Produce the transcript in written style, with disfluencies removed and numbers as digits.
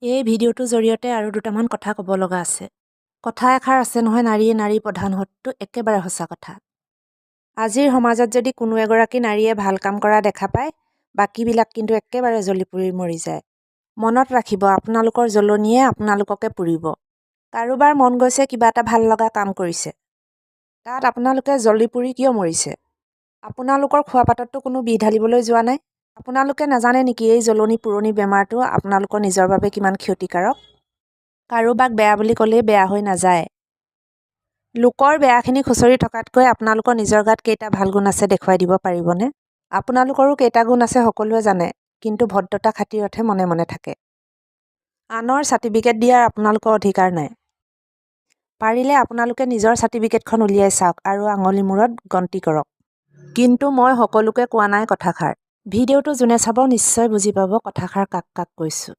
এই ভিডিঅ'টোৰ জৰিয়তে আৰু দুটামান কথা ক'ব লগা আছে। কথা এষাৰ আছে নহয়, নাৰীয়ে নাৰী প্ৰধান হোৱাটো একেবাৰে সঁচা কথা। আজিৰ সমাজত যদি কোনো এগৰাকী নাৰীয়ে ভাল কাম কৰা দেখা পায়, বাকীবিলাক কিন্তু একেবাৰে জ্বলি পুৰি মৰি যায়। মনত ৰাখিব, আপোনালোকৰ জ্বলনিয়ে আপোনালোককে পুৰিব। কাৰোবাৰ মন গৈছে কিবা এটা ভাল লগা কাম কৰিছে, তাত আপোনালোকে জ্বলি পুৰি কিয় মৰিছে? আপোনালোকৰ খোৱাপাতততো কোনো বিহ ঢালিবলৈ যোৱা নাই। আপোনালোকে নাজানে নেকি এই জ্বলনি পুৰণি বেমাৰটো আপোনালোকৰ নিজৰ বাবে কিমান ক্ষতিকাৰক? কাৰোবাক বেয়া বুলি ক'লেই বেয়া হৈ নাযায়। লোকৰ বেয়াখিনি খুচৰি থকাতকৈ আপোনালোকৰ নিজৰ গাত কেইটা ভাল গুণ আছে দেখুৱাই দিব পাৰিবনে? আপোনালোকৰো কেইটা গুণ আছে সকলোৱে জানে, কিন্তু ভদ্ৰতা খাতিৰতহে মনে মনে থাকে। আনৰ চাৰ্টিফিকেট দিয়াৰ আপোনালোকৰ অধিকাৰ নাই। পাৰিলে আপোনালোকে নিজৰ চাৰ্টিফিকেটখন উলিয়াই চাওক আৰু আঙুলি মূৰত গন্তি কৰক। কিন্তু মই সকলোকে কোৱা নাই কথাষাৰ। ভিডিঅ'টো যোনে চাব নিশ্চয় বুজি পাব কথাষাৰ কাক কাক কৈছোঁ।